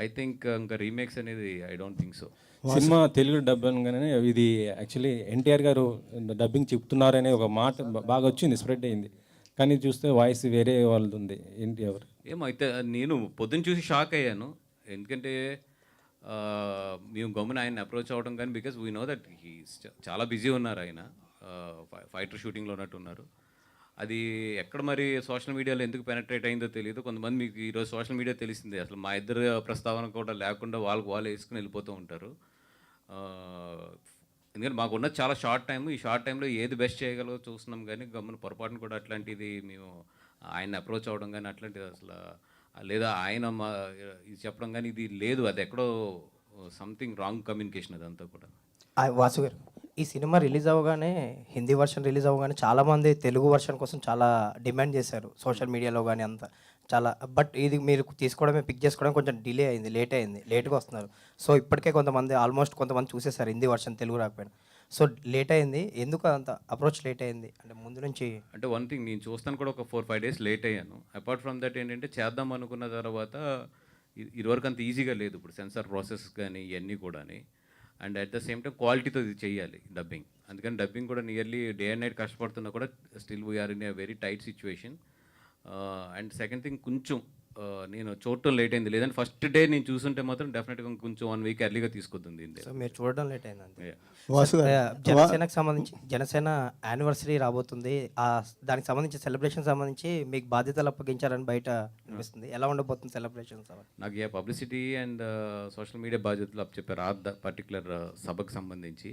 I think ఇంకా remakes అనేది I don't think so. Cinema Telugu dub అనగానే ఇది యాక్చువల్లీ ఎన్టీఆర్ గారు డబ్బింగ్ చెప్తున్నారనే ఒక మాట బాగా వచ్చింది, స్ప్రెడ్ అయింది. కానీ చూస్తే వాయిస్ వేరే వాళ్ళది ఉంది. ఏంటి ఎవరు? ఏమో అయితే నేను పొద్దున్న చూసి షాక్ అయ్యాను. ఎందుకంటే మేము గమ్మున ఆయన్ని అప్రోచ్ అవ్వడం కానీ బికాస్ వీ నో దట్ చాలా బిజీ ఉన్నారు ఆయన. ఫైటర్ షూటింగ్లో ఉన్నట్టున్నారు. అది ఎక్కడ మరి సోషల్ మీడియాలో ఎందుకు పెనట్రేట్ అయిందో తెలియదు. కొంతమంది మీకు ఈరోజు సోషల్ మీడియా తెలిసిందే, అసలు మా ఇద్దరు ప్రస్తావన కూడా లేకుండా వాళ్ళకు వాళ్ళు వేసుకుని వెళ్ళిపోతూ ఉంటారు. ఎందుకంటే మాకున్న చాలా షార్ట్ టైం, ఈ షార్ట్ టైంలో ఏది బెస్ట్ చేయగలదో చూస్తున్నాం. కానీ గమ్మున పొరపాటును కూడా అట్లాంటిది మేము ఆయన్ని అప్రోచ్ అవ్వడం కానీ అట్లాంటిది అసలు లేదా ఆయన మా ఇది చెప్పడం కానీ ఇది లేదు. అది ఎక్కడో సంథింగ్ రాంగ్ కమ్యూనికేషన్ అదంతా కూడా. వాసు గారు, ఈ సినిమా రిలీజ్ అవ్వగానే, హిందీ వర్షన్ రిలీజ్ అవ్వగానే చాలామంది తెలుగు వర్షన్ కోసం చాలా డిమాండ్ చేశారు సోషల్ మీడియాలో కానీ అంతా చాలా. బట్ ఇది మీరు తీసుకోవడమే, పిక్ చేసుకోవడం కొంచెం డిలే అయింది, లేట్గా వస్తున్నారు. సో ఇప్పటికే కొంతమంది చూసేశారు హిందీ వర్షన్, తెలుగు రాకపోయినా. సో లేట్ అయింది, ఎందుకు అంత అప్రోచ్ లేట్ అయింది అంటే ముందు నుంచి? అంటే వన్ థింగ్, నేను చూస్తాను కూడా ఒక 4-5 డేస్ లేట్ అయ్యాను. అపార్ట్ ఫ్రమ్ దట్ ఏంటంటే చేద్దాం అనుకున్న తర్వాత ఇదివరకు అంత ఈజీగా లేదు. ఇప్పుడు సెన్సార్ ప్రాసెస్ కానీ ఇవన్నీ కూడా. And at the same time క్వాలిటీతో ఇది చేయాలి డబ్బింగ్. అందుకని డబ్బింగ్ కూడా నియర్లీ డే అండ్ నైట్ కష్టపడుతున్నా కూడా still we are in a very tight situation. And second thing కొంచెం నేను చూడటం లేట్ అయింది. లేదంటే ఫస్ట్ డే నేను చూసుంటే మాత్రం డెఫినెట్గా కొంచెం 1 వీక్ ఎర్లీగా తీసుకొద్ది. సో మీరు చూడడం లేట్ అయింది. వాసు గారు, జనసేనకు సంబంధించి జనసేన యానివర్సరీ రాబోతుంది. దానికి సంబంధించి సెలబ్రేషన్ సంబంధించి మీకు బాధ్యతలు అప్పగించారని బయట అనిపిస్తుంది. ఎలా ఉండబోతుంది సెలబ్రేషన్స్? నాకు పబ్లిసిటీ అండ్ సోషల్ మీడియా బాధ్యతలు అప్పచెప్పారు ఆ పర్టికులర్ సభకు సంబంధించి.